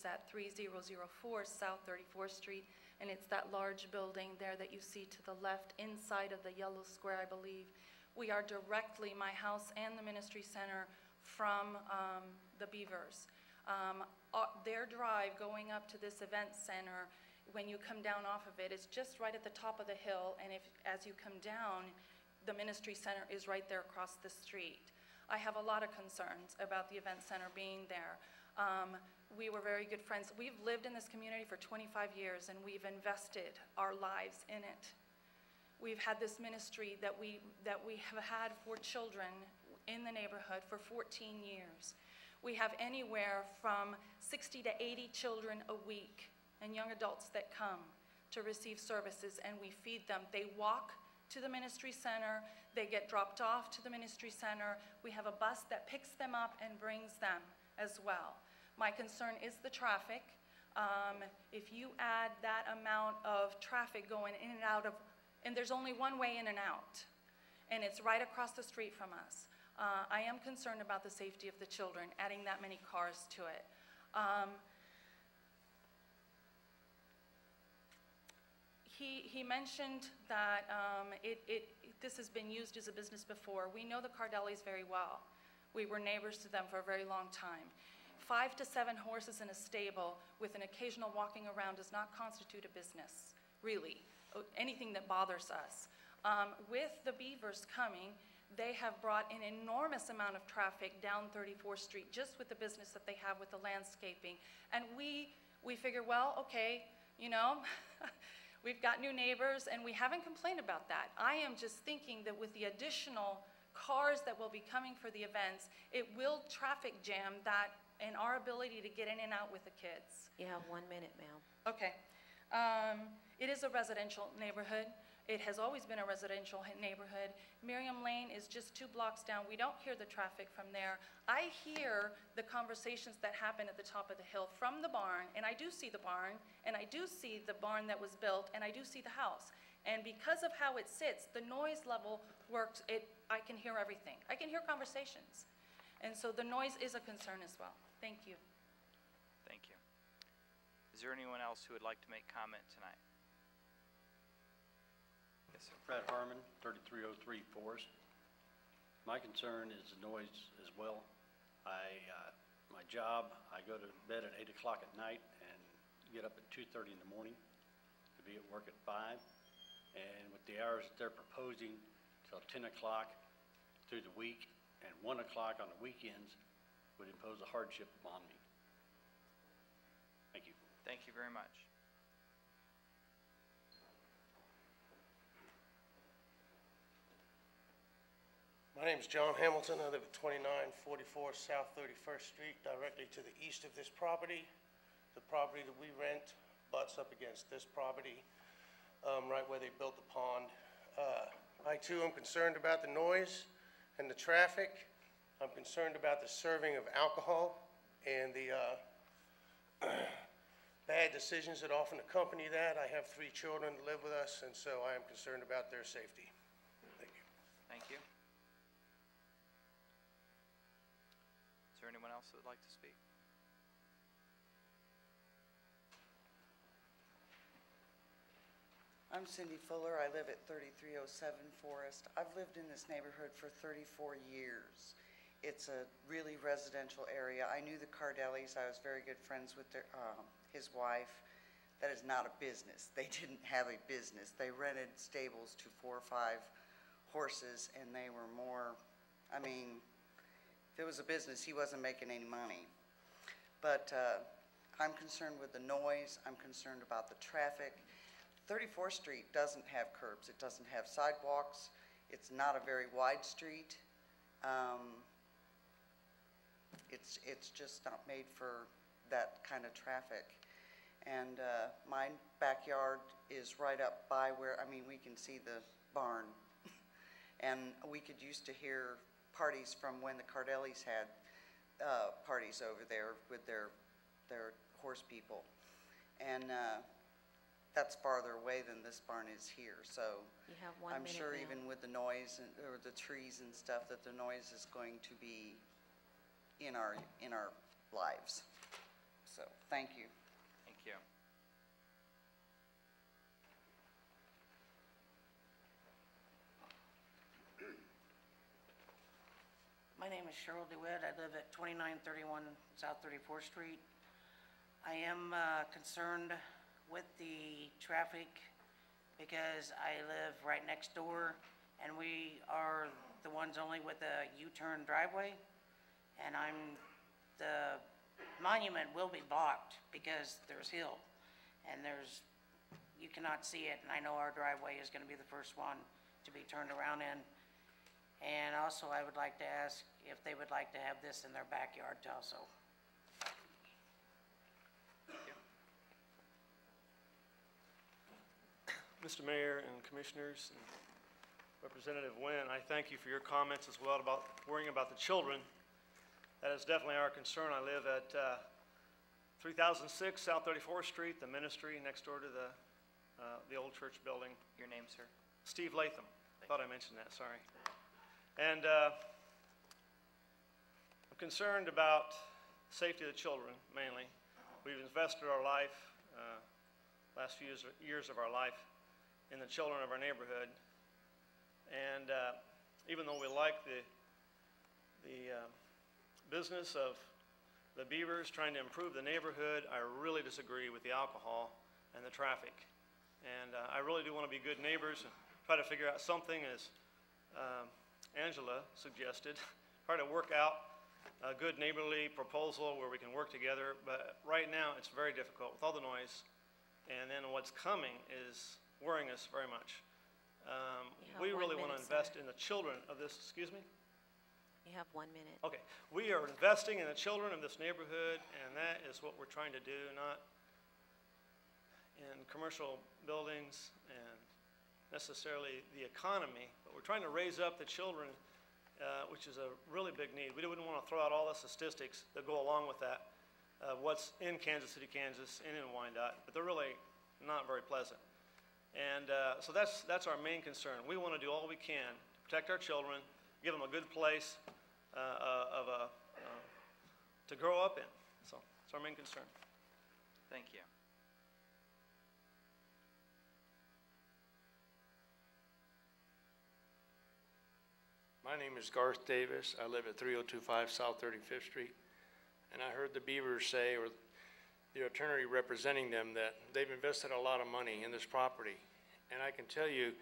at 3004 South 34th Street, and it's that large building there that you see to the left inside of the yellow square, I believe. We are directly, my house and the ministry center, from the Beavers. Their drive going up to this event center, when you come down off of it, is just right at the top of the hill, and as you come down, the ministry center is right there across the street. I have a lot of concerns about the event center being there. We were very good friends. We've lived in this community for 25 years, and we've invested our lives in it. We've had this ministry that we have had for children in the neighborhood for 14 years. We have anywhere from 60 to 80 children a week and young adults that come to receive services, and we feed them. They walk to the ministry center, they get dropped off to the ministry center. We have a bus that picks them up and brings them as well. My concern is the traffic. If you add that amount of traffic going in and out of, and there's only one way in and out, and it's right across the street from us. I am concerned about the safety of the children, adding that many cars to it. He mentioned that this has been used as a business before. We know the Cardellis very well. We were neighbors to them for a very long time. 5 to 7 horses in a stable with an occasional walking around does not constitute a business, really, anything that bothers us. With the Beavers coming, they have brought an enormous amount of traffic down 34th Street just with the business that they have with the landscaping. And we figure, well, okay, you know, we've got new neighbors and we haven't complained about that. I am just thinking that with the additional cars that will be coming for the events, it will traffic jam that and our ability to get in and out with the kids. You have 1 minute, ma'am. Okay. It is a residential neighborhood. It has always been a residential neighborhood. Miriam Lane is just 2 blocks down. We don't hear the traffic from there. I hear the conversations that happen at the top of the hill from the barn, and I do see the barn, and I do see the barn that was built, and I do see the house. And because of how it sits, the noise level works. I can hear everything. I can hear conversations. And so the noise is a concern as well. Thank you. Thank you. Is there anyone else who would like to make comment tonight? Yes, sir. Fred Harmon, 3303 Forest. My concern is the noise as well. My job, I go to bed at 8 o'clock at night and get up at 2:30 in the morning to be at work at 5. And with the hours that they're proposing till 10 o'clock through the week and 1 o'clock on the weekends would impose a hardship upon me. Thank you. Thank you very much. My name is John Hamilton. I live at 2944 South 31st Street, directly to the east of this property. The property that we rent butts up against this property, right where they built the pond. I too am concerned about the noise and the traffic. I'm concerned about the serving of alcohol and the bad decisions that often accompany that. I have 3 children that live with us, and so I am concerned about their safety. Thank you. Thank you. Is there anyone else that would like to speak? I'm Cindy Fuller. I live at 3307 Forest. I've lived in this neighborhood for 34 years. It's a really residential area. I knew the Cardellis. I was very good friends with his wife. That is not a business. They didn't have a business. They rented stables to 4 or 5 horses, and they were more, I mean, if it was a business, he wasn't making any money. But I'm concerned with the noise. I'm concerned about the traffic. 34th Street doesn't have curbs. It doesn't have sidewalks. It's not a very wide street. It's just not made for that kind of traffic. And my backyard is right up by where, I mean, we can see the barn. And we could used to hear parties from when the Cardellis had parties over there with their horse people. And that's farther away than this barn is here. So You have 1 I'm minute, sure ma'am. even with the noise or the trees and stuff, that the noise is going to be in our lives. So, thank you. Thank you. My name is Cheryl DeWitt. I live at 2931 South 34th Street. I am concerned with the traffic because I live right next door, and we are the ones only with a U-turn driveway. And the monument will be blocked because there's hill, and you cannot see it, and I know our driveway is gonna be the first one to be turned around in. And also, I would like to ask if they would like to have this in their backyard also. Mr. Mayor and Commissioners and Representative Nguyen, I thank you for your comments as well about worrying about the children. That is definitely our concern. I live at 3006 South 34th Street, the ministry next door to the old church building. Your name, sir? Steve Latham. Thought I mentioned that, sorry. And I'm concerned about the safety of the children, mainly. We've invested our life, last few years of our life, in the children of our neighborhood. And even though we like the business of the Beavers trying to improve the neighborhood, I really disagree with the alcohol and the traffic. And I really do want to be good neighbors and try to figure out something, as Angela suggested, try to work out a good neighborly proposal where we can work together. But right now, it's very difficult with all the noise. And then what's coming is worrying us very much. You have We 1 really want to minute, invest sir. in the children of this, excuse me? You have 1 minute. Okay, we are investing in the children of this neighborhood, and that is what we're trying to do, not in commercial buildings and necessarily the economy, but we're trying to raise up the children, which is a really big need. We wouldn't want to throw out all the statistics that go along with that, what's in Kansas City, Kansas, and in Wyandotte, but they're really not very pleasant. And so that's our main concern. We want to do all we can to protect our children, give them a good place to grow up in. So it's our main concern. Thank you. My name is Garth Davis. I live at 3025 South 35th Street. And I heard the Beavers say, or the attorney representing them, that they've invested a lot of money in this property. And I can tell you,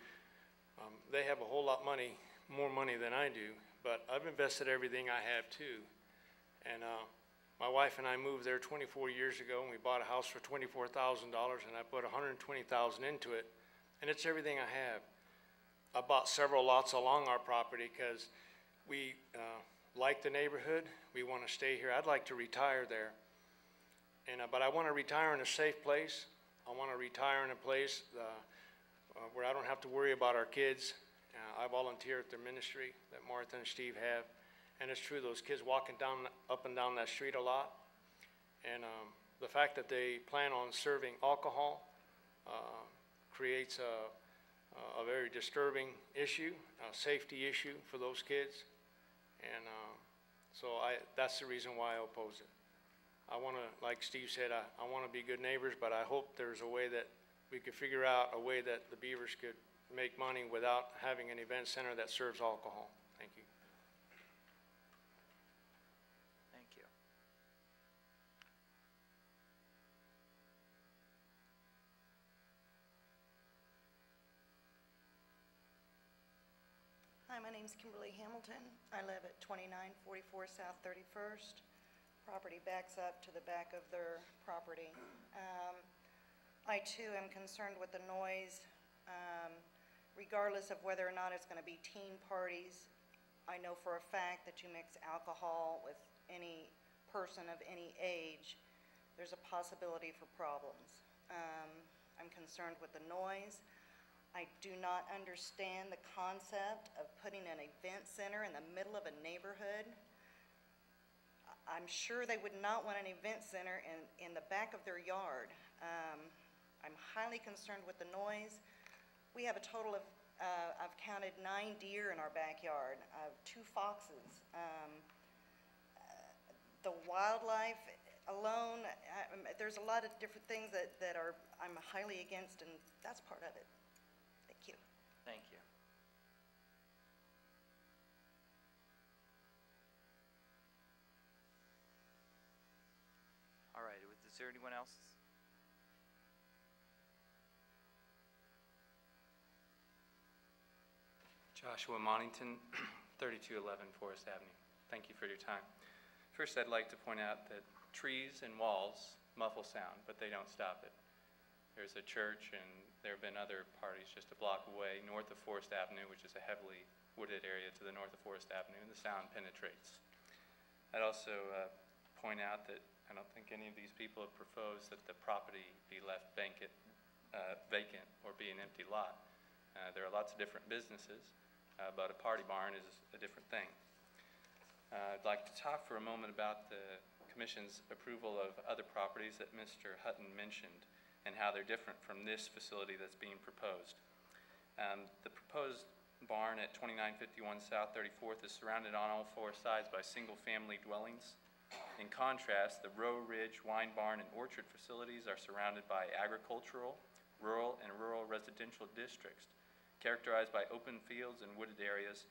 they have a whole lot more money than I do, but I've invested everything I have too. And my wife and I moved there 24 years ago, and we bought a house for $24,000, and I put $120,000 into it, and it's everything I have. I bought several lots along our property because we like the neighborhood. We want to stay here. I'd like to retire there, but I want to retire in a safe place. I want to retire in a place where I don't have to worry about our kids. I volunteer at their ministry that Martha and Steve have, and it's true, those kids walking up and down that street a lot, and the fact that they plan on serving alcohol creates a very disturbing issue, a safety issue for those kids, and so that's the reason why I oppose it. I want to, like Steve said, I want to be good neighbors, but I hope there's a way that we could figure out a way that the Beavers could make money without having an event center that serves alcohol. Thank you. Thank you. Hi, my name's Kimberly Hamilton. I live at 2944 South 31st. Property backs up to the back of their property. I too am concerned with the noise, regardless of whether or not it's going to be teen parties. I know for a fact that you mix alcohol with any person of any age, there's a possibility for problems. I'm concerned with the noise. I do not understand the concept of putting an event center in the middle of a neighborhood. I'm sure they would not want an event center in the back of their yard. I'm highly concerned with the noise. We have a total of, I've counted 9 deer in our backyard, 2 foxes. The wildlife alone, there's a lot of different things that I'm highly against, and that's part of it. Thank you. Thank you. All right, is there anyone else? Joshua Monington, 3211 Forest Avenue. Thank you for your time. First, I'd like to point out that trees and walls muffle sound, but they don't stop it. There's a church, and there have been other parties just a block away, north of Forest Avenue, which is a heavily wooded area to the north of Forest Avenue, and the sound penetrates. I'd also point out that I don't think any of these people have proposed that the property be left vacant or be an empty lot. There are lots of different businesses, but a party barn is a different thing. I'd like to talk for a moment about the Commission's approval of other properties that Mr. Hutton mentioned and how they're different from this facility that's being proposed. The proposed barn at 2951 South 34th is surrounded on all four sides by single-family dwellings. In contrast, the Row Ridge Wine Barn and Orchard facilities are surrounded by agricultural, rural, and rural residential districts, characterized by open fields and wooded areas.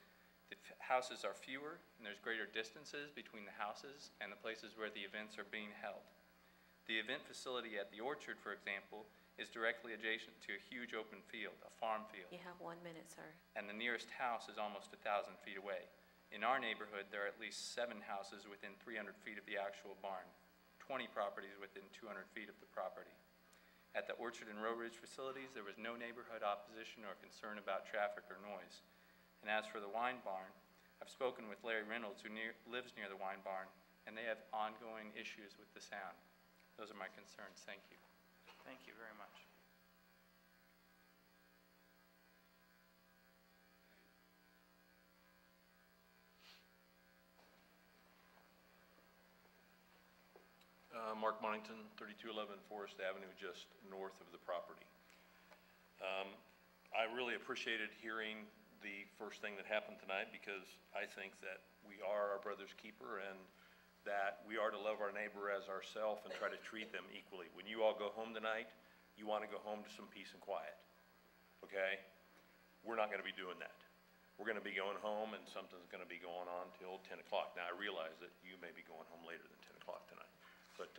The houses are fewer, and there's greater distances between the houses and the places where the events are being held. The event facility at the Orchard, for example, is directly adjacent to a huge open field, a farm field. You have 1 minute, sir. And the nearest house is almost 1,000 feet away. In our neighborhood, there are at least 7 houses within 300 feet of the actual barn, 20 properties within 200 feet of the property. At the Orchard and Row Ridge facilities, there was no neighborhood opposition or concern about traffic or noise. And as for the wine barn, I've spoken with Larry Reynolds, who lives near the wine barn, and they have ongoing issues with the sound. Those are my concerns. Thank you. Thank you very much. Mark Monington, 3211 Forest Avenue, just north of the property. I really appreciated hearing the first thing that happened tonight, because I think that we are our brother's keeper, and that we are to love our neighbor as ourselves and try to treat them equally. When you all go home tonight, you want to go home to some peace and quiet, okay? We're not going to be doing that. We're going to be going home, and something's going to be going on till 10 o'clock. Now, I realize that you may be going home later than 10 o'clock tonight, but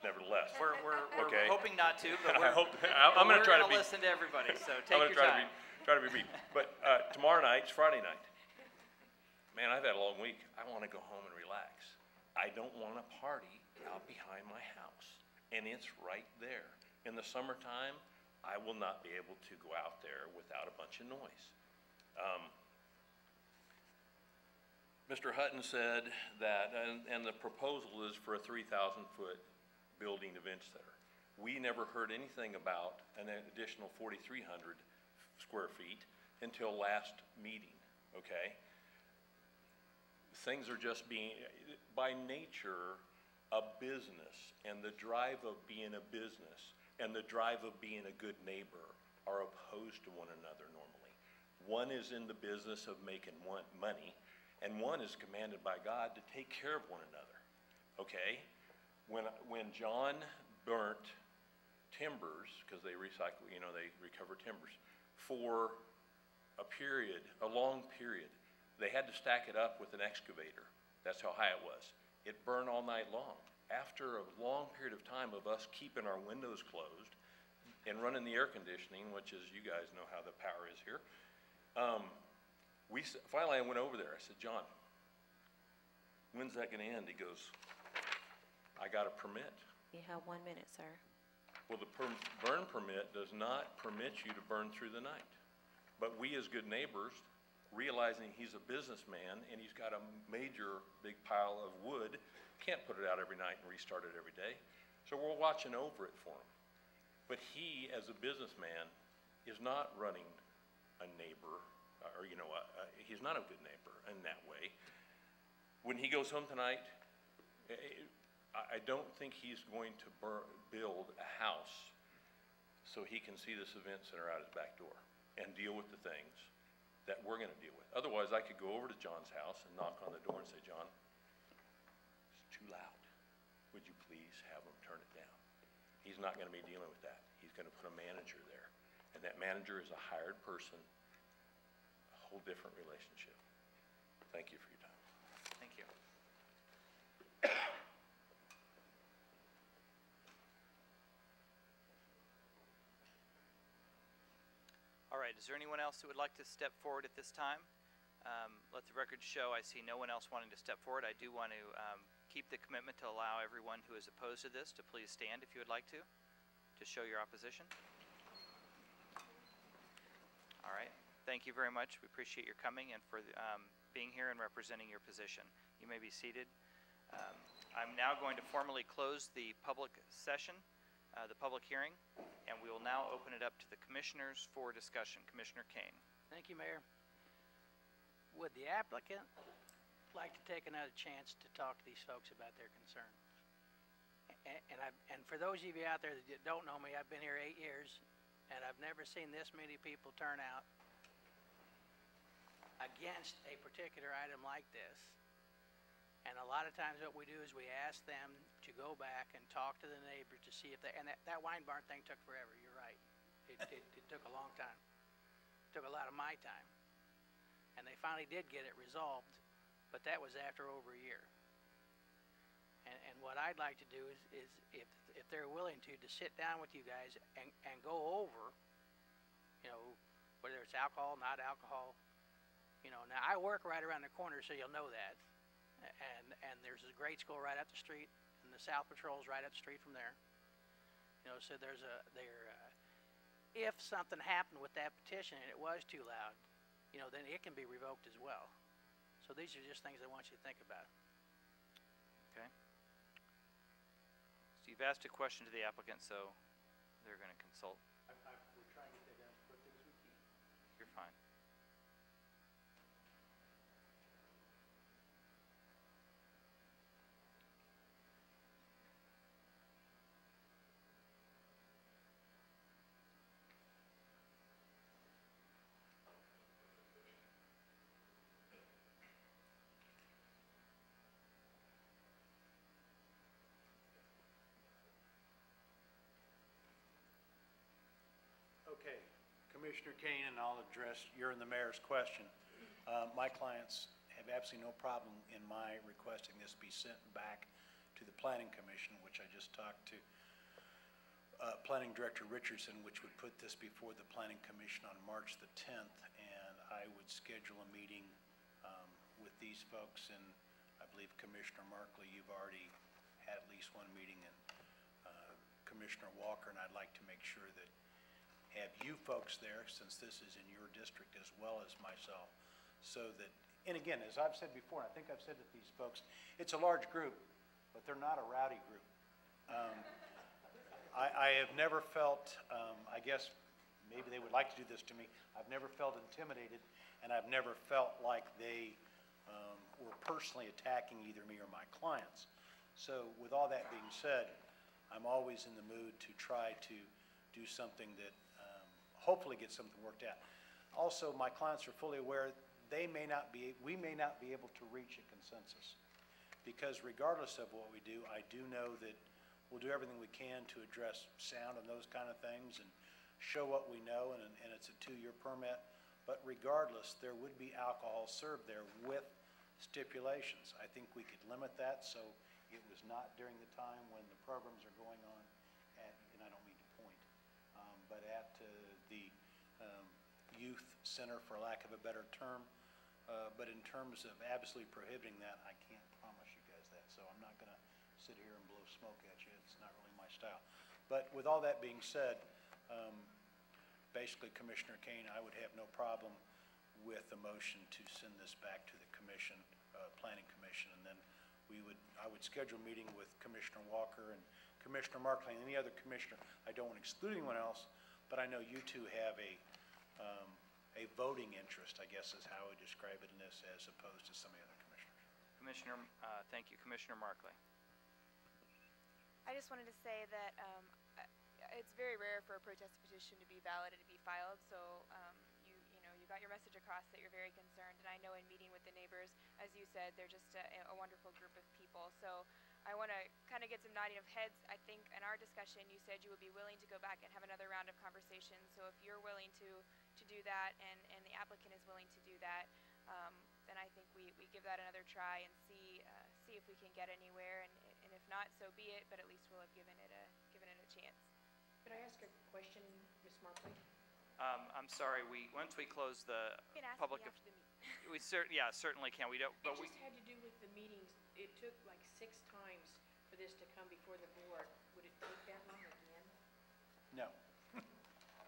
nevertheless. We're okay? hoping not to, but I'm going to try to listen to everybody, so take your time. Try to be brief. But tomorrow night's Friday night. Man, I've had a long week. I want to go home and relax. I don't want to party out behind my house, and it's right there. In the summertime, I will not be able to go out there without a bunch of noise. Mr. Hutton said that, and the proposal is for a 3,000-foot building event center. We never heard anything about an additional 4,300 square feet until last meeting, okay? Things are just being, by nature, a business, and the drive of being a business and the drive of being a good neighbor are opposed to one another normally. One is in the business of making money, and one is commanded by God to take care of one another, okay? When John burnt timbers, because they recycle, you know, they recover timbers, for a long period, they had to stack it up with an excavator. That's how high it was. It burned all night long. After a long period of time of us keeping our windows closed and running the air conditioning, which is, you guys know how the power is here, finally I went over there. I said, John, when's that going to end? He goes, I got a permit. You have 1 minute, sir. Well, the burn permit does not permit you to burn through the night. But we as good neighbors, realizing he's a businessman and he's got a major big pile of wood, can't put it out every night and restart it every day. So we're watching over it for him. But he, as a businessman, is not running a neighbor, or you know, he's not a good neighbor in that way. When he goes home tonight, I don't think he's going to build a house so he can see this event center out his back door and deal with the things that we're going to deal with. Otherwise, I could go over to John's house and knock on the door and say, John, it's too loud. Would you please he's not gonna be dealing with that. He's gonna put a manager there. And that manager is a hired person, a whole different relationship. Thank you for your time. Thank you. All right, is there anyone else who would like to step forward at this time? Let the record show I see no one else wanting to step forward. I do want to keep the commitment to allow everyone who is opposed to this to please stand if you would like to show your opposition. All right, thank you very much. We appreciate your coming and for being here and representing your position. You may be seated. I'm now going to formally close the public session, the public hearing, and we will now open it up to the commissioners for discussion. Commissioner Kane. Thank you, Mayor. Would the applicant like to take another chance to talk to these folks about their concern? And for those of you out there that don't know me, I've been here 8 years, and I've never seen this many people turn out against a particular item like this. And a lot of times what we do is we ask them to go back and talk to the neighbors to see if they, and that wine barn thing took forever, you're right. It took a long time. It took a lot of my time. And they finally did get it resolved, but that was after over a year. And what I'd like to do is if they're willing to sit down with you guys and go over, you know, whether it's alcohol, not alcohol. You know, now I work right around the corner, so you'll know that. And there's a grade school right up the street, and the South Patrol's right up the street from there. You know, so if something happened with that petition and it was too loud, you know, then it can be revoked as well. So these are just things I want you to think about. Okay. So you've asked a question to the applicant, so they're going to consult. We're trying to get that done as quickly as we can. You're fine. Okay, Commissioner Kane, and I'll address your and the mayor's question. My clients have absolutely no problem in my requesting this be sent back to the Planning Commission, which I just talked to Planning Director Richardson, which would put this before the Planning Commission on March the 10th, and I would schedule a meeting with these folks, and I believe Commissioner Markley, you've already had at least one meeting, and Commissioner Walker, and I'd like to make sure that have you folks there, since this is in your district as well as myself, so that, and again, as I've said before, and I think I've said to these folks, it's a large group, but they're not a rowdy group. I have never felt, I guess maybe they would like to do this to me, I've never felt intimidated, and I've never felt like they were personally attacking either me or my clients. So with all that being said, I'm always in the mood to try to do something that hopefully get something worked out. Also, my clients are fully aware we may not be able to reach a consensus, because regardless of what we do, I do know that we'll do everything we can to address sound and those kind of things and show what we know, and it's a 2-year permit. But regardless, there would be alcohol served there with stipulations. I think we could limit that so it was not during the time when the programs are going on at, and I don't mean to point, but at the youth center, for lack of a better term. But in terms of absolutely prohibiting that, I can't promise you guys that. So I'm not going to sit here and blow smoke at you. It's not really my style. But with all that being said, basically, Commissioner Kane, I would have no problem with the motion to send this back to the commission, Planning Commission, and then I would schedule a meeting with Commissioner Walker and Commissioner Markley and any other commissioner. I don't want to exclude anyone else, but I know you two have a voting interest, I guess is how I would describe it in this, as opposed to some of the other commissioners. Thank you. Commissioner Markley. I just wanted to say that it's very rare for a protest petition to be valid and to be filed, so you got your message across that you're very concerned, and I know in meeting with the neighbors, as you said, they're just a wonderful group of people. So I want to kind of get some nodding of heads. I think in our discussion, you said you would be willing to go back and have another round of conversations. So if you're willing to do that and the applicant is willing to do that, then I think we give that another try and see if we can get anywhere. And if not, so be it. But at least we'll have given it a chance. Could I ask a question, Ms. Markley? I'm sorry, once we close the You can ask public, me after the meeting. we certainly can. We don't, It but we, just had to do with the meetings. It took like 6 times for this to come before the board. Would it take that long again? No.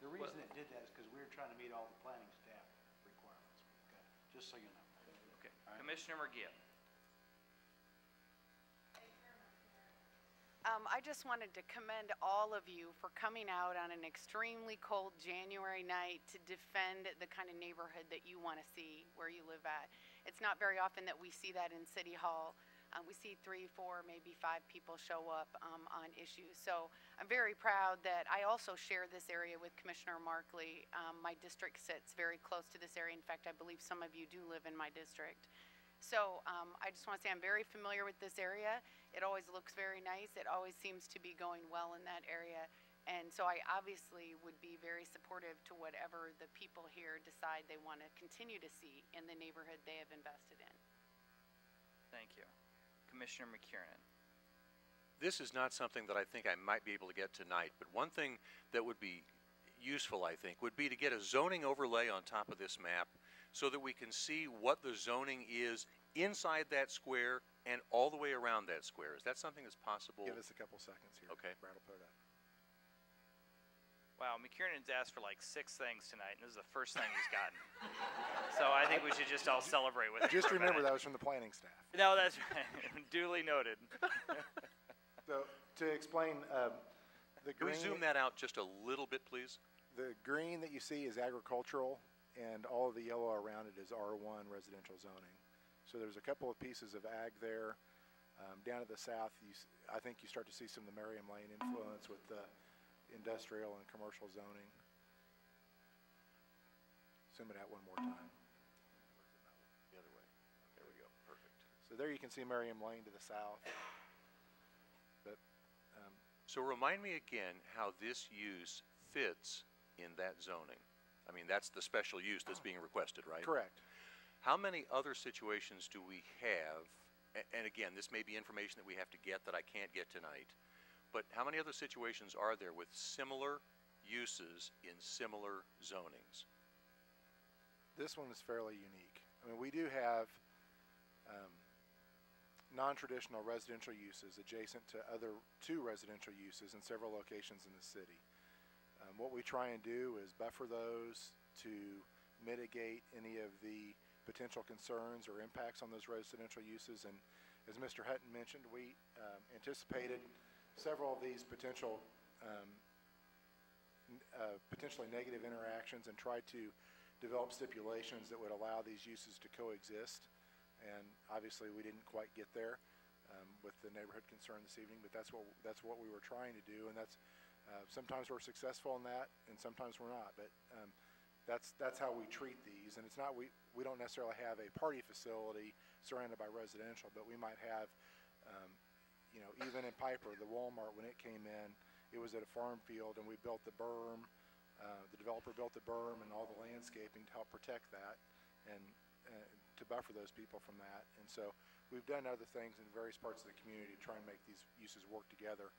The reason it did that is because we were trying to meet all the planning staff requirements. Okay, just so you know. okay. All right. Commissioner Murguia. I just wanted to commend all of you for coming out on an extremely cold January night to defend the kind of neighborhood that you want to see where you live at. It's not very often that we see that in City Hall. We see 3, 4, maybe 5 people show up on issues. So I'm very proud that I also share this area with Commissioner Markley. My district sits very close to this area. In fact, I believe some of you do live in my district. So I just want to say I'm very familiar with this area. It always looks very nice. It always seems to be going well in that area. And so I obviously would be very supportive to whatever the people here decide they want to continue to see in the neighborhood they have invested in. Thank you. Commissioner McKiernan. This is not something that I think I might be able to get tonight, but one thing that would be useful, I think, would be to get a zoning overlay on top of this map so that we can see what the zoning is inside that square and all the way around that square. Is that something that's possible? Give us a couple seconds here. Okay. Brad will put it up. Wow, McKiernan's asked for like 6 things tonight, and this is the first thing he's gotten. So I think we should just all celebrate with him. Just for a remember minute. that was from the planning staff. No, that's right. Duly noted. So to explain, the Can we green, zoom that out just a little bit, please? the green that you see is agricultural, and all of the yellow around it is R1 residential zoning. So there's a couple of pieces of ag there. Down to the south, I think you start to see some of the Merriam Lane influence with the industrial and commercial zoning. Zoom it out one more time. The other way. There we go. Perfect. So there you can see Merriam Lane to the south. But So remind me again how this use fits in that zoning. I mean, that's the special use that's being requested, right? correct. How many other situations do we have, and again, this may be information that we have to get that I can't get tonight, but how many other situations are there with similar uses in similar zonings? This one is fairly unique. I mean, we do have non-traditional residential uses adjacent to other 2 residential uses in several locations in the city. What we try and do is buffer those to mitigate any of the potential concerns or impacts on those residential uses. And as Mr. Hutton mentioned, we anticipated several of these potentially negative interactions and tried to develop stipulations that would allow these uses to coexist. And obviously we didn't quite get there with the neighborhood concern this evening, but that's what we were trying to do. And that's sometimes we're successful in that and sometimes we're not, but that's how we treat these. And it's not, we don't necessarily have a party facility surrounded by residential, but we might have even in Piper, the Walmart, when it came in, it was at a farm field and we built the berm. The developer built the berm and all the landscaping to help protect that and to buffer those people from that. And so we've done other things in various parts of the community to try and make these uses work together.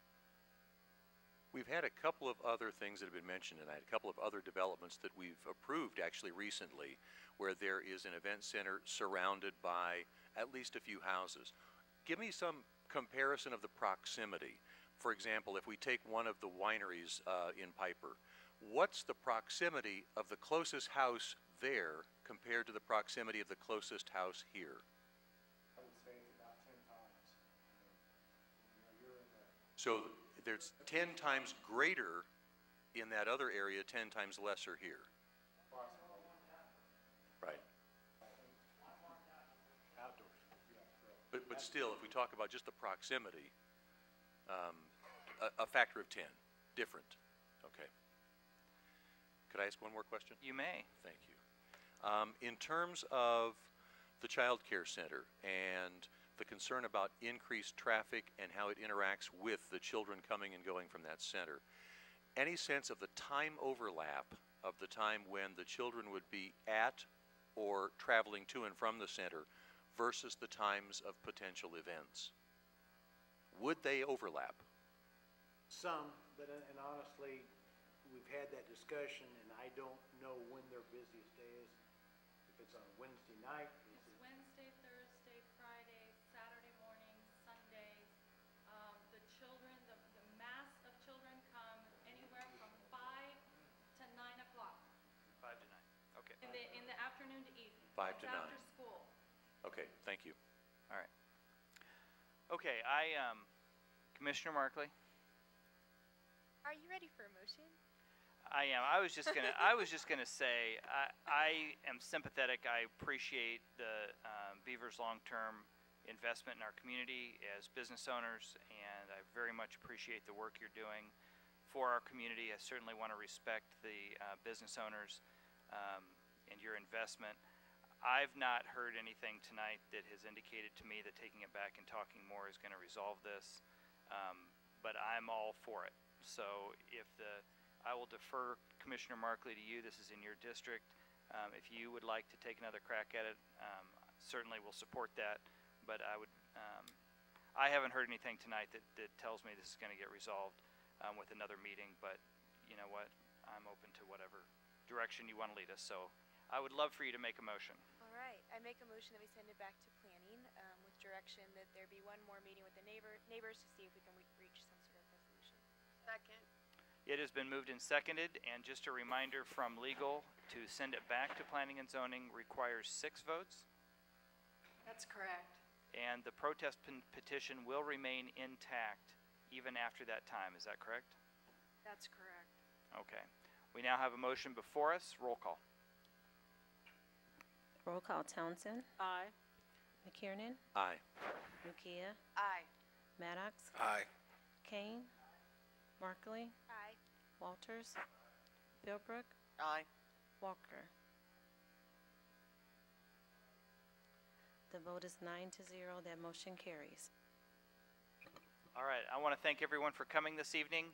We've had a couple of other things that have been mentioned tonight, a couple of other developments that we've approved actually recently, where there is an event center surrounded by at least a few houses. Give me some comparison of the proximity. For example, if we take one of the wineries in Piper, what's the proximity of the closest house there compared to the proximity of the closest house here? I would say it's about 10 times. You're in the So there's 10 times greater in that other area, 10 times lesser here. Right. outdoors. But still, if we talk about just the proximity, a factor of 10, different. Okay. Could I ask one more question? You may. Thank you. In terms of the child care center and the concern about increased traffic and how it interacts with the children coming and going from that center. Any sense of the time overlap of the time when the children would be at or traveling to and from the center versus the times of potential events? Would they overlap? Some, but and honestly, we've had that discussion, and I don't know when their busiest day is. If it's on a Wednesday night, It's Wednesday, Thursday, Friday, Saturday morning, Sundays. The children, the mass of children come anywhere from 5 to 9 o'clock 5 to 9, okay. in the afternoon to evening. 5 to It's 9. after school. Okay, thank you. All right. Okay, Commissioner Markley? Are you ready for a motion? I am. I was just gonna say, I am sympathetic. I appreciate the Beaver's long-term investment in our community as business owners, and I very much appreciate the work you're doing for our community. I certainly want to respect the business owners and your investment. I've not heard anything tonight that has indicated to me that taking it back and talking more is going to resolve this, but I'm all for it. So I will defer Commissioner Markley to you. This is in your district. If you would like to take another crack at it, certainly we'll support that. But I haven't heard anything tonight that tells me this is going to get resolved with another meeting. But you know what? I'm open to whatever direction you want to lead us. So I would love for you to make a motion. All right, I make a motion that we send it back to planning with direction that there be one more meeting with the neighbors to see if we can reach some sort of resolution. Second. It has been moved and seconded, and just a reminder from legal, to send it back to planning and zoning requires 6 votes, That's correct. and the protest petition will remain intact even after that time. Is that correct? That's correct. Okay. We now have a motion before us. Roll call. Roll call. Townsend. Aye. McKiernan. Aye. Mukia. Aye. Maddox. Aye. Kane. Markley. Aye. Walters. Philbrook. Aye. Walker. The vote is 9-0. That motion carries. All right. I want to thank everyone for coming this evening.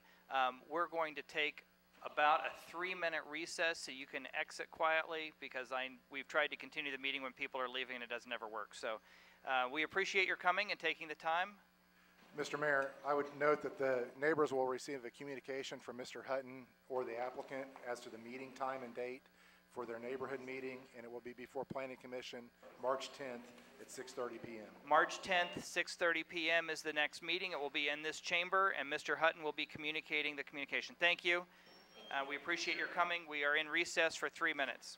We're going to take about a 3-minute recess so you can exit quietly, because we've tried to continue the meeting when people are leaving and it doesn't ever work. So we appreciate your coming and taking the time. Mr. Mayor, I would note that the neighbors will receive a communication from Mr. Hutton or the applicant as to the meeting time and date for their neighborhood meeting, and it will be before Planning Commission March 10th at 6:30 p.m. March 10th, 6:30 p.m. is the next meeting. It will be in this chamber, and Mr. Hutton will be communicating the communication. Thank you. We appreciate your coming. We are in recess for 3 minutes.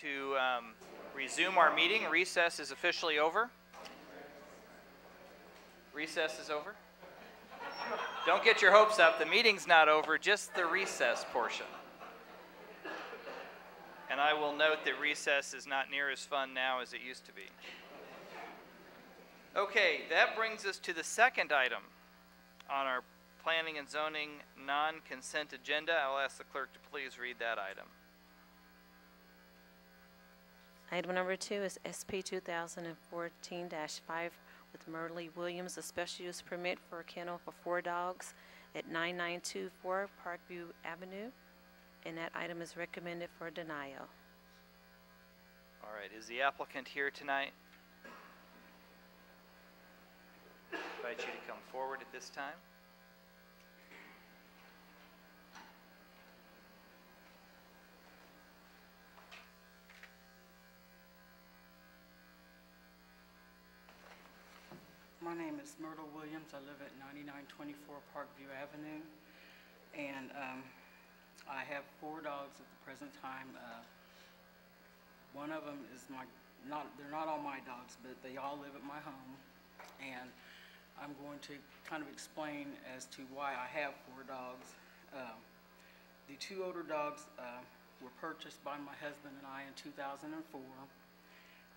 To resume our meeting. Recess is officially over. Recess is over. Don't get your hopes up. The meeting's not over, just the recess portion. And I will note that recess is not near as fun now as it used to be. Okay, that brings us to the second item on our planning and zoning non-consent agenda. I will ask the clerk to please read that item. Item number 2 is SP 2014-5 with Merle Williams, a special use permit for a kennel for 4 dogs at 9924 Parkview Avenue, and that item is recommended for denial. All right, is the applicant here tonight? Invite you to come forward at this time. My name is Myrtle Williams. I live at 9924 Parkview Avenue, and I have 4 dogs at the present time. One of them is they're not all my dogs, but they all live at my home, and I'm going to kind of explain as to why I have 4 dogs. The 2 older dogs were purchased by my husband and I in 2004,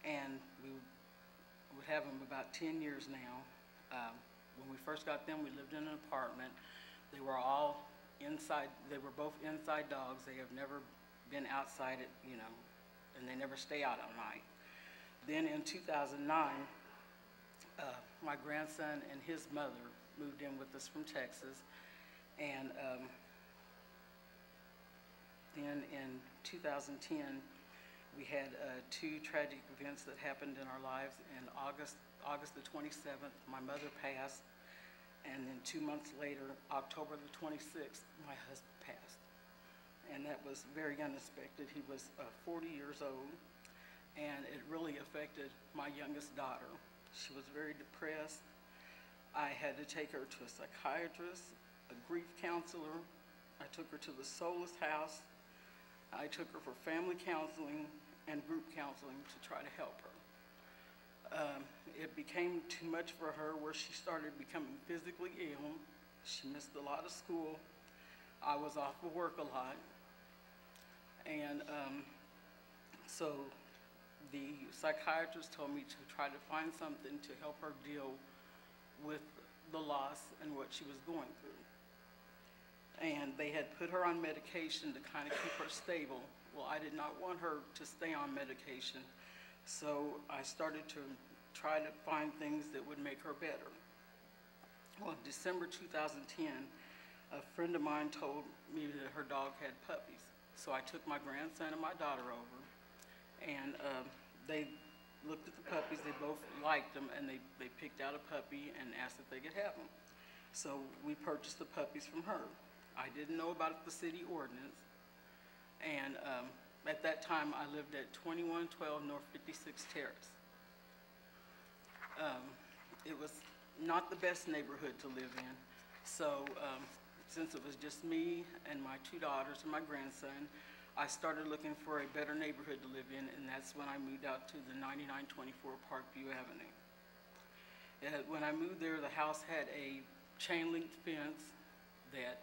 and we would have them about 10 years now. When we first got them, we lived in an apartment. They were all inside, they were both inside dogs. They have never been outside at, and they never stay out all night. Then in 2009, my grandson and his mother moved in with us from Texas, and then in 2010, we had 2 tragic events that happened in our lives. In August the 27th, my mother passed, and then 2 months later, October the 26th, my husband passed. And that was very unexpected. He was 40 years old, and it really affected my youngest daughter. She was very depressed. I had to take her to a psychiatrist, a grief counselor. I took her to the Solace House. I took her for family counseling and group counseling to try to help her. It became too much for her where she started becoming physically ill. She missed a lot of school. I was off of work a lot. And so the psychiatrist told me to try to find something to help her deal with the loss and what she was going through. And they had put her on medication to kind of keep her stable. Well, I did not want her to stay on medication, so I started to try to find things that would make her better. Well, in December 2010, a friend of mine told me that her dog had puppies. So I took my grandson and my daughter over, and they looked at the puppies. They both liked them, and they picked out a puppy and asked if they could have them. So we purchased the puppies from her. I didn't know about the city ordinance, and at that time I lived at 2112 North 56th Terrace. It was not the best neighborhood to live in, so since it was just me and my 2 daughters and my grandson, I started looking for a better neighborhood to live in, and that's when I moved out to the 9924 Parkview Avenue. When I moved there, the house had a chain link fence that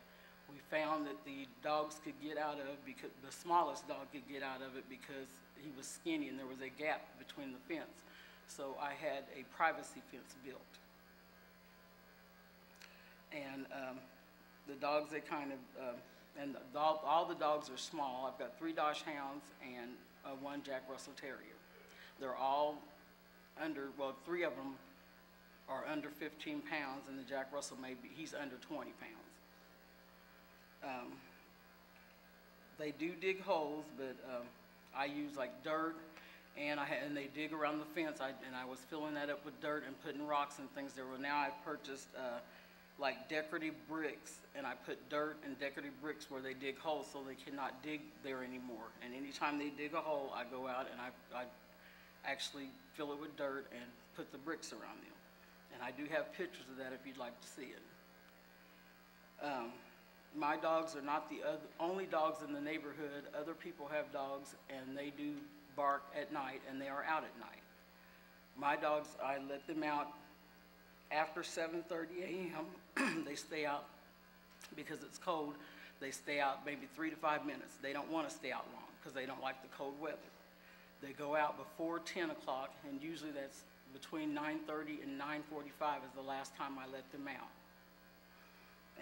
we found that the dogs could get out of, because the smallest dog could get out of it because he was skinny and there was a gap between the fence. So I had a privacy fence built. And the dogs, they kind of, all the dogs are small. I've got 3 Dachshunds and 1 Jack Russell Terrier. They're all under, well, 3 of them are under 15 pounds, and the Jack Russell he's under 20 pounds. They do dig holes, but I use like dirt, and they dig around the fence. And I was filling that up with dirt and putting rocks and things there. Well, now I've purchased like decorative bricks, and I put dirt and decorative bricks where they dig holes so they cannot dig there anymore. And anytime they dig a hole, I go out and I actually fill it with dirt and put the bricks around them. And I do have pictures of that if you'd like to see it. My dogs are not the only dogs in the neighborhood. Other people have dogs, and they do bark at night, and they are out at night. My dogs, I let them out after 7:30 a.m. They stay out because it's cold. They stay out maybe 3 to 5 minutes. They don't want to stay out long because they don't like the cold weather. They go out before 10 o'clock, and usually that's between 9:30 and 9:45 is the last time I let them out.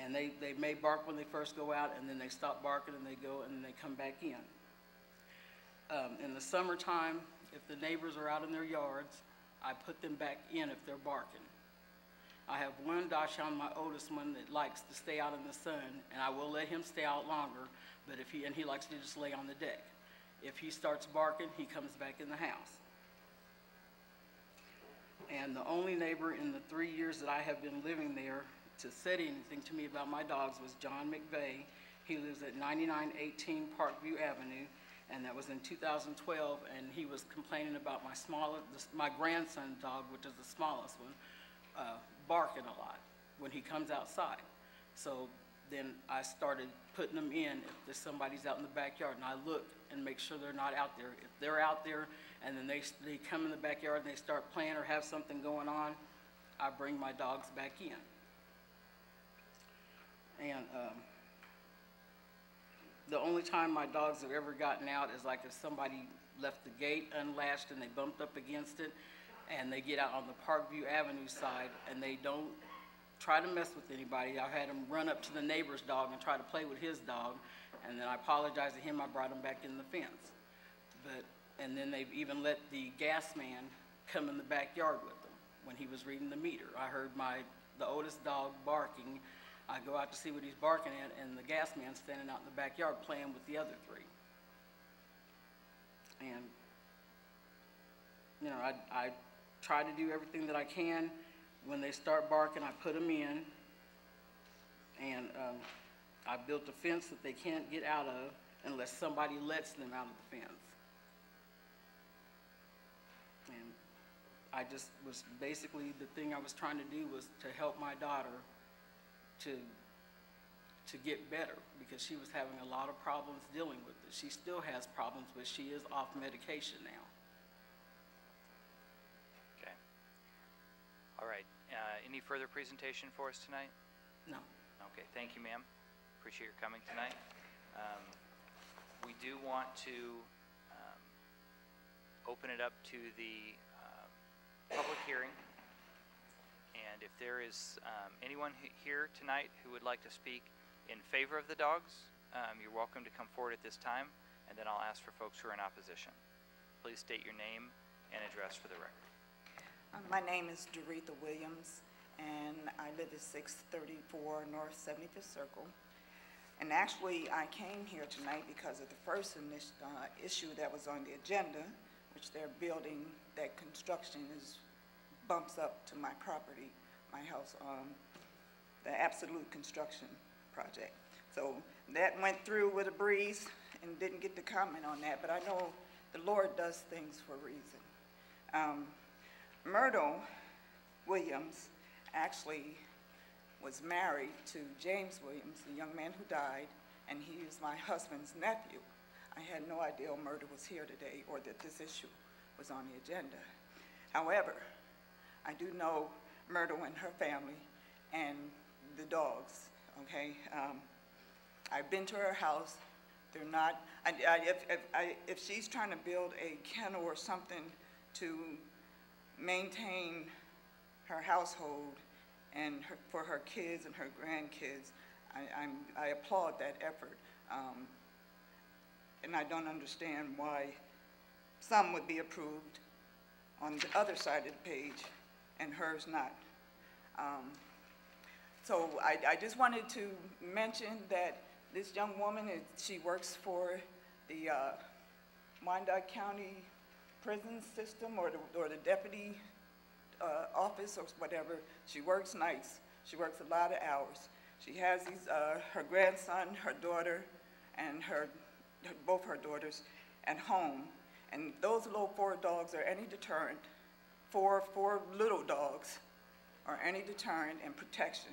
And they may bark when they first go out, and then they stop barking, and they go, and then they come back in. In the summertime, if the neighbors are out in their yards, I put them back in if they're barking. I have one Dachshund, my oldest one, that likes to stay out in the sun, and I will let him stay out longer, but he likes to just lay on the deck. If he starts barking, he comes back in the house. And the only neighbor in the 3 years that I have been living there to say anything to me about my dogs was John McVeigh. He lives at 9918 Parkview Avenue, and that was in 2012, and he was complaining about my grandson's dog, which is the smallest one, barking a lot when he comes outside. So then I started putting them in if there's somebody's out in the backyard, and I look and make sure they're not out there. If they're out there and then they come in the backyard and they start playing or have something going on, I bring my dogs back in. And the only time my dogs have ever gotten out is like if somebody left the gate unlatched and they bumped up against it, and they get out on the Parkview Avenue side and they don't try to mess with anybody. I had them run up to the neighbor's dog and try to play with his dog, and then I apologized to him. I brought him back in the fence. And then they've even let the gas man come in the backyard with them when he was reading the meter. I heard the oldest dog barking. I go out to see what he's barking at, and the gas man's standing out in the backyard playing with the other three. And, you know, I try to do everything that I can. When they start barking, I put them in, and I built a fence that they can't get out of unless somebody lets them out of the fence. And I just was basically, the thing I was trying to do was to help my daughter to get better, because she was having a lot of problems dealing with it. She still has problems, but she is off medication now. Okay. All right. Any further presentation for us tonight? No. Okay. Thank you, ma'am. Appreciate your coming tonight. We do want to open it up to the public hearing. And if there is anyone here tonight who would like to speak in favor of the dogs, you're welcome to come forward at this time, and then I'll ask for folks who are in opposition. Please state your name and address for the record. My name is Doretha Williams, and I live at 634 North 75th Circle. And actually, I came here tonight because of the first issue that was on the agenda, which they're building, that construction bumps up to my property, my house, the Absolute Construction project. So that went through with a breeze and didn't get to comment on that, but I know the Lord does things for a reason. Myrtle Williams actually was married to James Williams, the young man who died, and he is my husband's nephew. I had no idea Myrtle was here today or that this issue was on the agenda. However, I do know Myrtle and her family and the dogs, okay? I've been to her house. They're not, if she's trying to build a kennel or something to maintain her household and for her kids and her grandkids, I applaud that effort. And I don't understand why some would be approved on the other side of the page and hers not. So I just wanted to mention that this young woman, she works for the Wyandotte County prison system or the deputy office or whatever. She works nights. She works a lot of hours. She has her grandson, her daughter, and both her daughters at home. And those little 4 dogs are any deterrent, four little dogs are any deterrent and protection.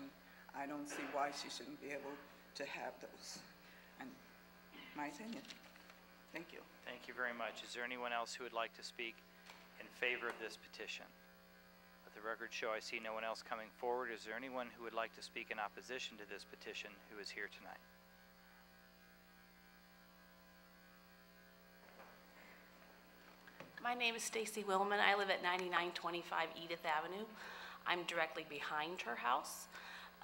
I don't see why she shouldn't be able to have those. And my opinion. Thank you. Thank you very much. Is there anyone else who would like to speak in favor of this petition? Let the record show I see no one else coming forward. Is there anyone who would like to speak in opposition to this petition who is here tonight? My name is Stacy Willman. I live at 9925 Edith Avenue. I'm directly behind her house.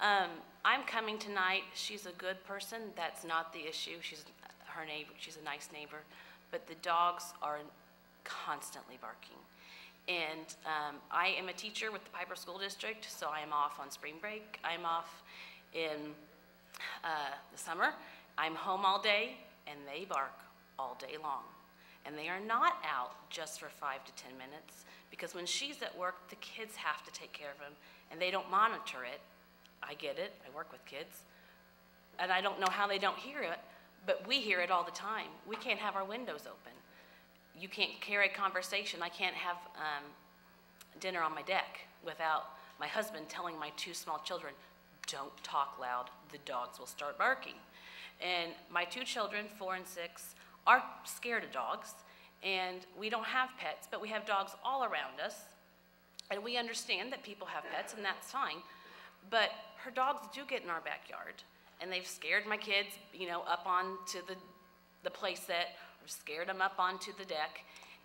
I'm coming tonight. She's a good person. That's not the issue. She's her neighbor. She's a nice neighbor. But the dogs are constantly barking. And I am a teacher with the Piper School District, so I am off on spring break. I'm off in the summer. I'm home all day, and they bark all day long. And they are not out just for 5 to 10 minutes, because when she's at work, the kids have to take care of them, and they don't monitor it. I get it. I work with kids. And I don't know how they don't hear it, but we hear it all the time. We can't have our windows open. You can't carry conversation. I can't have dinner on my deck without my husband telling my 2 small children, don't talk loud, the dogs will start barking. And my 2 children, 4 and 6, are scared of dogs, and we don't have pets, but we have dogs all around us, and we understand that people have pets, and that's fine, but her dogs do get in our backyard, and they've scared my kids, you know, up onto the play set, or scared them up onto the deck,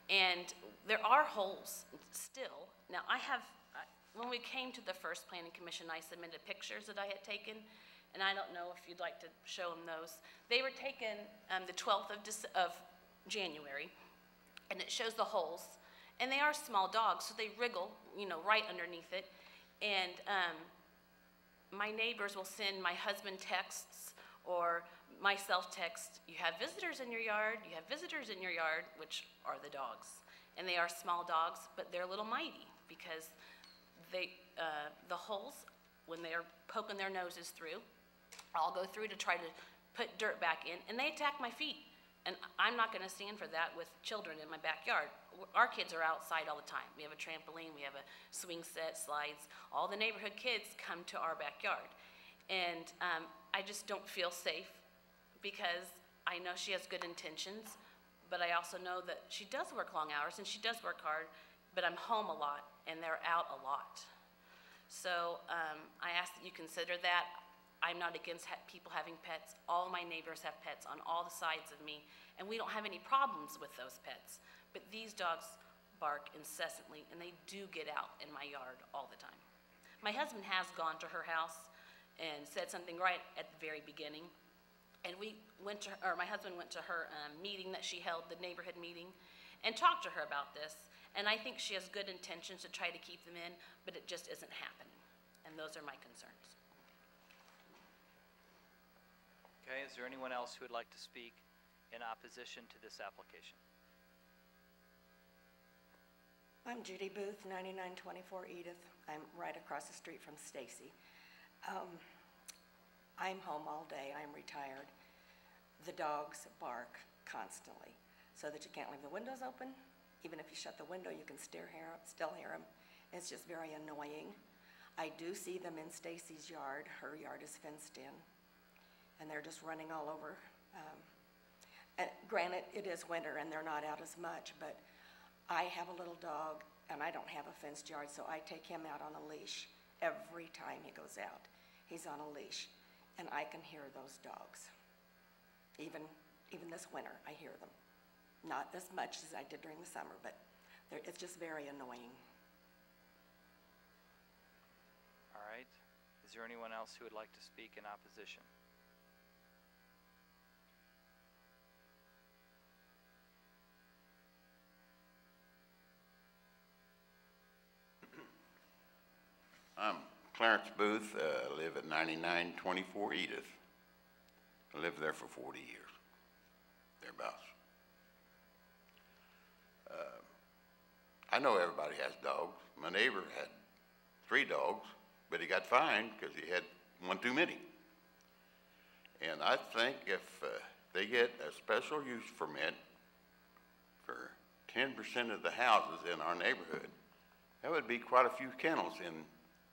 and there are holes still. Now, when we came to the first planning commission, I submitted pictures that I had taken, and I don't know if you'd like to show them those. They were taken the 12th of January, and it shows the holes, and they are small dogs, so they wriggle, you know, right underneath it, and my neighbors will send my husband texts or myself text, you have visitors in your yard, you have visitors in your yard, which are the dogs. And they are small dogs, but they're a little mighty, because the holes, when they're poking their noses through, I'll go through to try to put dirt back in, and they attack my feet. And I'm not gonna stand for that with children in my backyard. Our kids are outside all the time. We have a trampoline, we have a swing set, slides. All the neighborhood kids come to our backyard. And I just don't feel safe, because I know she has good intentions, but I also know that she does work long hours and she does work hard, but I'm home a lot and they're out a lot. So I ask that you consider that. I'm not against people having pets. All my neighbors have pets on all the sides of me, and we don't have any problems with those pets. But these dogs bark incessantly, and they do get out in my yard all the time. My husband has gone to her house and said something right at the very beginning. And my husband went to her meeting that she held, the neighborhood meeting, and talked to her about this. And I think she has good intentions to try to keep them in, but it just isn't happening. And those are my concerns. Okay, is there anyone else who would like to speak in opposition to this application? I'm Judy Booth, 9924 Edith. I'm right across the street from Stacy. I'm home all day. I'm retired. The dogs bark constantly, so that you can't leave the windows open. Even if you shut the window, you can still hear them. It's just very annoying. I do see them in Stacy's yard. Her yard is fenced in, and they're just running all over. And granted, it is winter, and they're not out as much, but I have a little dog, and I don't have a fenced yard, so I take him out on a leash every time he goes out. He's on a leash, and I can hear those dogs. Even this winter, I hear them. Not as much as I did during the summer, but it's just very annoying. All right. Is there anyone else who would like to speak in opposition? I'm Clarence Booth, live at 9924 Edith. I lived there for 40 years, thereabouts. I know everybody has dogs. My neighbor had 3 dogs, but he got fined because he had one too many. And I think if they get a special use permit for 10% of the houses in our neighborhood, that would be quite a few kennels in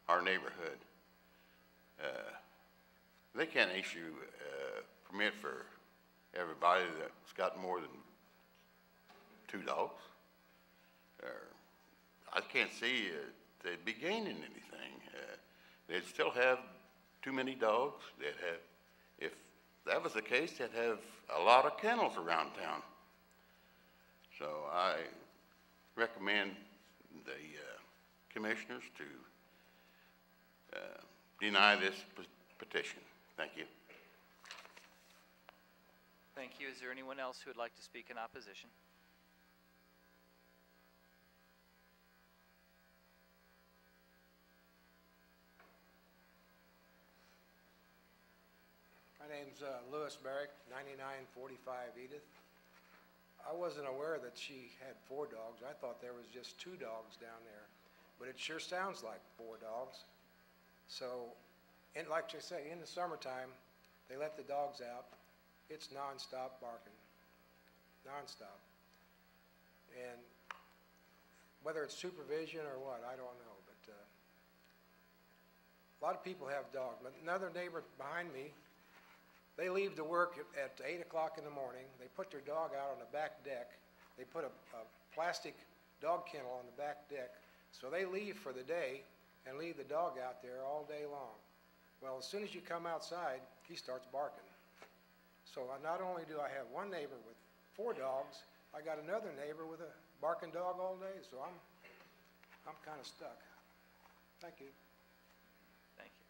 our neighborhood. They can't issue a permit for everybody that's got more than 2 dogs. I can't see they'd be gaining anything. They'd still have too many dogs. They'd have, if that was the case, they'd have a lot of kennels around town. So I recommend the commissioners to deny this petition. Thank you. Thank you. Is there anyone else who would like to speak in opposition? My name's Louis Barrick, 9945 Edith. I wasn't aware that she had 4 dogs. I thought there was just 2 dogs down there, but it sure sounds like 4 dogs. So, and like I say, in the summertime, they let the dogs out. It's nonstop barking, nonstop. And whether it's supervision or what, I don't know, but a lot of people have dogs. But another neighbor behind me, they leave to work at 8 o'clock in the morning. They put their dog out on the back deck. They put a plastic dog kennel on the back deck. So they leave for the day and leave the dog out there all day long. Well, as soon as you come outside, he starts barking. So not only do I have one neighbor with 4 dogs, I got another neighbor with a barking dog all day. So I'm kind of stuck. Thank you. Thank you.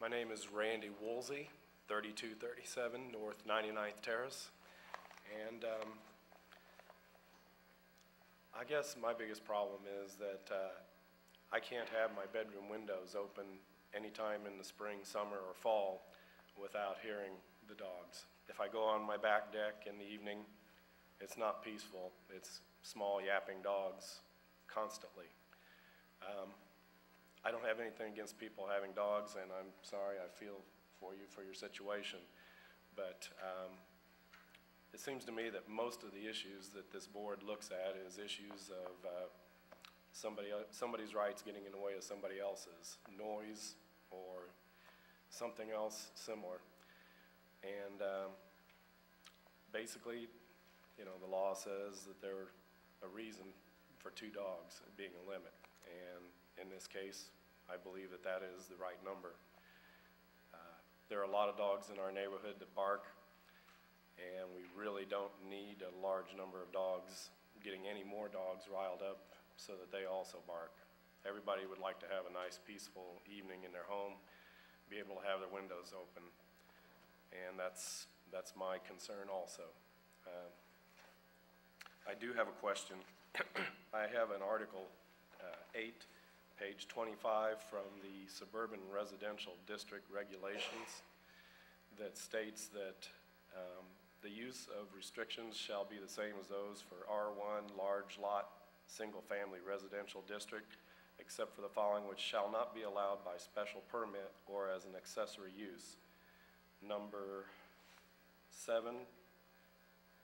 My name is Randy Woolsey, 3237 North 99th Terrace. And I guess my biggest problem is that I can't have my bedroom windows open anytime in the spring, summer, or fall without hearing the dogs. If I go on my back deck in the evening, it's not peaceful. It's small yapping dogs constantly. I don't have anything against people having dogs, and I'm sorry, I feel for you for your situation. But it seems to me that most of the issues that this board looks at is issues of somebody's rights getting in the way of somebody else's, noise or something else similar. And basically, you know, the law says that there's a reason for 2 dogs being a limit. And in this case, I believe that that is the right number. There are a lot of dogs in our neighborhood that bark, and we really don't need a large number of dogs, getting any more dogs riled up so that they also bark. Everybody would like to have a nice, peaceful evening in their home, be able to have their windows open, and that's my concern also. I do have a question. I have an Article 8, page 25 from the Suburban Residential District Regulations that states that the use of restrictions shall be the same as those for R1 large lot single-family residential district, except for the following, which shall not be allowed by special permit or as an accessory use. Number 7,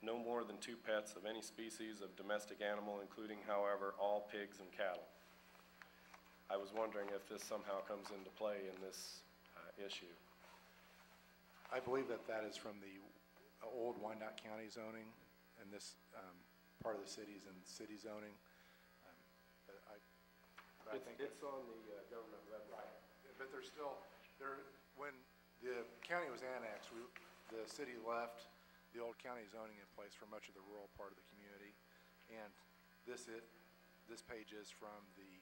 no more than 2 pets of any species of domestic animal, including, however, all pigs and cattle. I was wondering if this somehow comes into play in this issue. I believe that that is from the old Wyandotte County zoning, and this part of the city is in city zoning. I think it's on the government website. But there's still, when the county was annexed, the city left the old county zoning in place for much of the rural part of the community. And this page is from the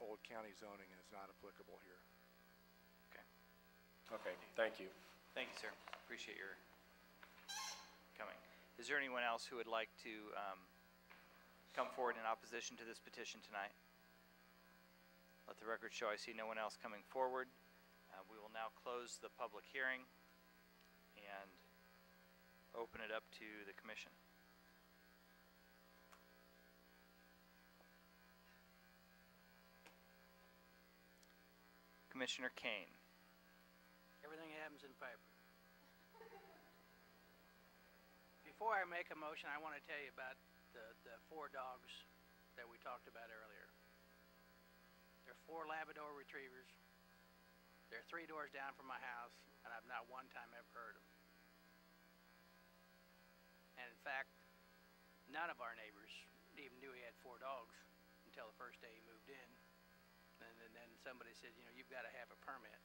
old county zoning and is not applicable here. Okay. Okay, thank you. Thank you, sir. Appreciate your coming. Is there anyone else who would like to come forward in opposition to this petition tonight? Let the record show I see no one else coming forward. We will now close the public hearing and open it up to the commission. Commissioner Kane. Everything happens in Piper. Before I make a motion, I want to tell you about the 4 dogs that we talked about earlier. They're 4 Labrador retrievers. They're 3 doors down from my house, and I've not one time ever heard them. And in fact, none of our neighbors even knew he had 4 dogs until the first day he moved in. And then somebody said, you know, you've got to have a permit.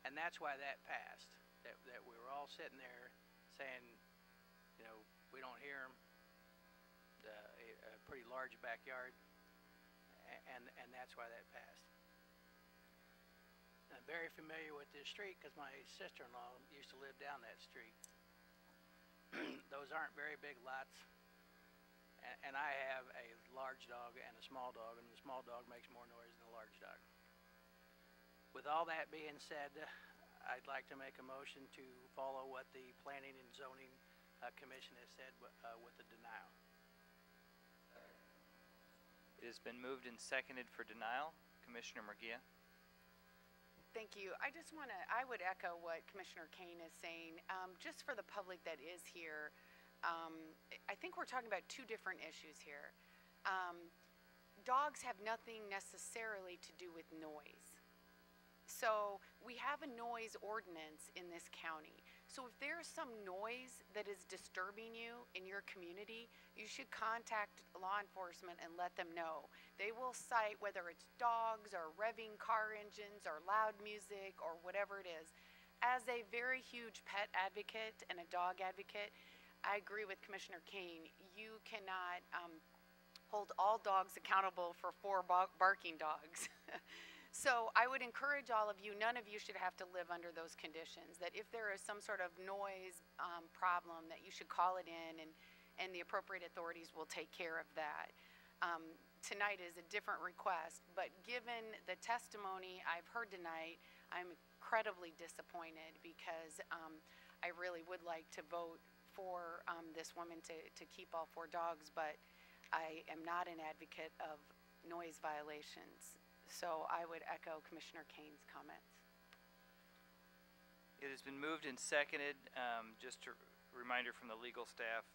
And that's why that passed, that we were all sitting there saying, you know, we don't hear them, a pretty large backyard, and that's why that passed. I'm very familiar with this street because my sister-in-law used to live down that street. Those aren't very big lots, and I have a large dog and a small dog, and the small dog makes more noise than the large dog. With all that being said, I'd like to make a motion to follow what the Planning and Zoning Commission has said with the denial. It has been moved and seconded for denial. Commissioner Murguia. Thank you. I just want to, I would echo what Commissioner Kane is saying. Just for the public that is here, I think we're talking about two different issues here. Dogs have nothing necessarily to do with noise. So we have a noise ordinance in this county. So if there's some noise that is disturbing you in your community, you should contact law enforcement and let them know. They will cite whether it's dogs or revving car engines or loud music or whatever it is. As a very huge pet advocate and a dog advocate, I agree with Commissioner Kane. You cannot hold all dogs accountable for 4 barking dogs. So I would encourage all of you, none of you should have to live under those conditions, that if there is some sort of noise problem, that you should call it in and the appropriate authorities will take care of that. Tonight is a different request, but given the testimony I've heard tonight, I'm incredibly disappointed because I really would like to vote for this woman to keep all 4 dogs, but I am not an advocate of noise violations. So I would echo Commissioner Kane's comments. It has been moved and seconded. Just a reminder from the legal staff,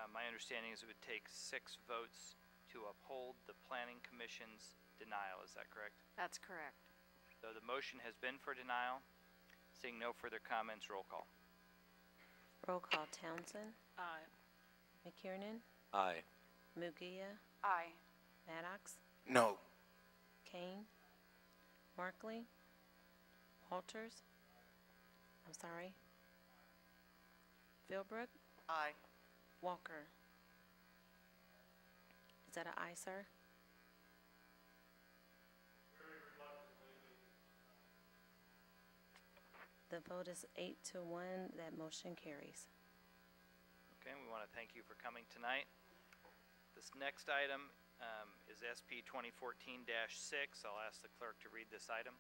my understanding is it would take 6 votes to uphold the Planning Commission's denial. Is that correct? That's correct. So the motion has been for denial. Seeing no further comments, roll call. Roll call. Townsend. Aye. McKiernan. Aye. Murguia. Aye. Maddox. No. Kane. Markley. Walters. I'm sorry. Philbrook. Aye. Walker. Is that an aye, sir? The vote is 8-1. That motion carries. Okay, we want to thank you for coming tonight. This next item is SP 2014-6. I'll ask the clerk to read this item.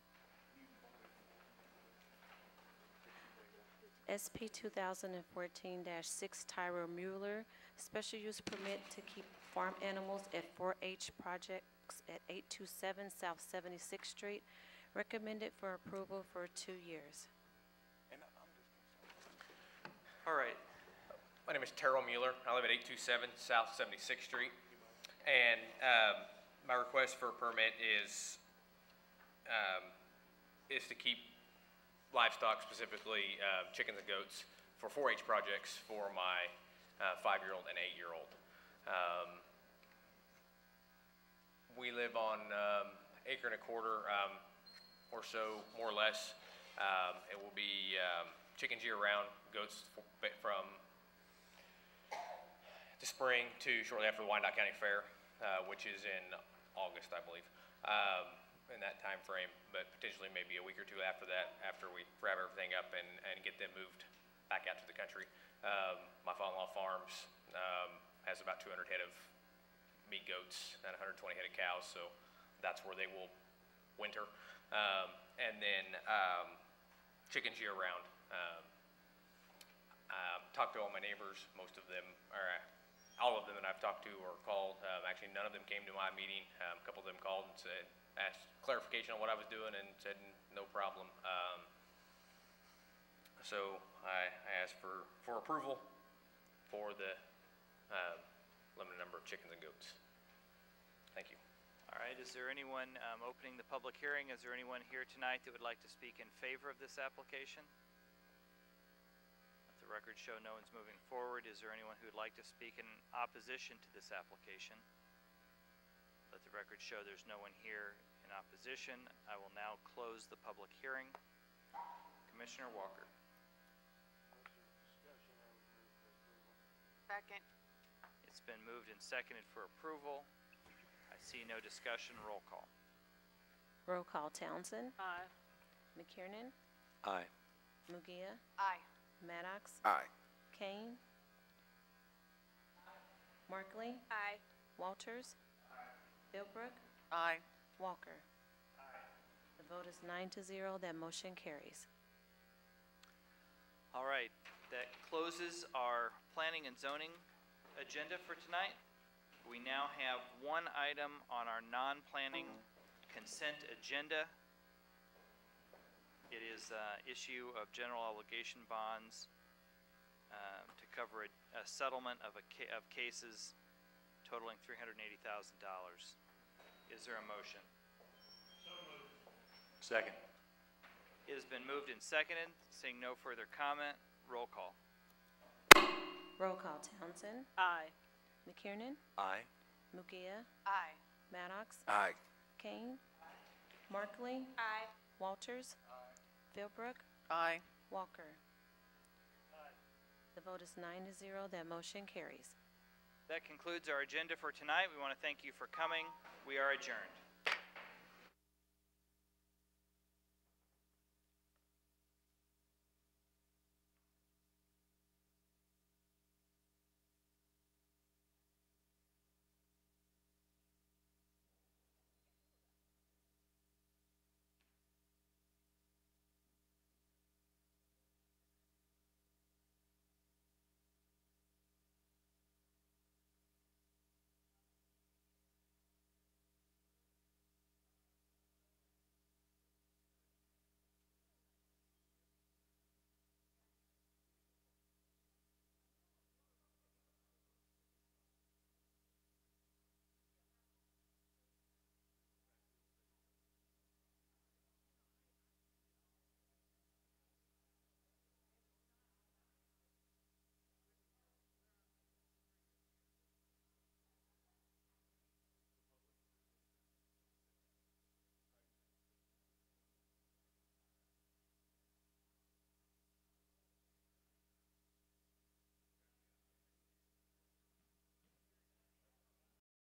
SP 2014-6 Tyra Mueller, special use permit to keep farm animals at 4-H projects at 827 South 76th Street, recommended for approval for 2 years. All right. My name is Terrell Mueller. I live at 827 South 76th Street. And my request for a permit is to keep livestock, specifically chickens and goats, for 4-H projects for my 5-year-old and 8-year-old. We live on acre and a quarter or so, more or less. It will be chickens year-round, goats from the spring to shortly after the Wyandotte County Fair, which is in August, I believe, in that time frame, but potentially maybe a week or 2 after that, after we wrap everything up and get them moved back out to the country. My father-in-law farms has about 200 head of meat goats and 120 head of cows, so that's where they will winter. And then chickens year-round. Talked to all my neighbors. Most of them, or all of them that I've talked to or called. Actually, none of them came to my meeting. A couple of them called and asked clarification on what I was doing and said no problem. So I asked for approval for the limited number of chickens and goats. Thank you. All right, is there anyone opening the public hearing? Is there anyone here tonight that would like to speak in favor of this application? Let the record show no one's moving forward. Is there anyone who would like to speak in opposition to this application? Let the record show there's no one here in opposition. I will now close the public hearing. Commissioner Walker. Second. It's been moved and seconded for approval. I see no discussion. Roll call. Roll call Townsend. Aye. McKiernan. Aye. Mugia. Aye. Maddox. Aye. Kane. Markley. Aye. Walters. Philbrook. Aye. Walker. The vote is 9-0. That motion carries. All right, that closes our planning and zoning agenda for tonight. We now have one item on our non-planning consent agenda. It is issue of general obligation bonds to cover a settlement of cases totaling $380,000. Is there a motion? So moved. Second. It has been moved and seconded. Seeing no further comment, roll call. Roll call Townsend. Aye. McKiernan. Aye. Mugia. Aye. Maddox. Aye. Kane. Markley. Aye. Walters. Philbrook. Aye. Walker. The vote is 9-0. That motion carries. That concludes our agenda for tonight. We want to thank you for coming. We are adjourned.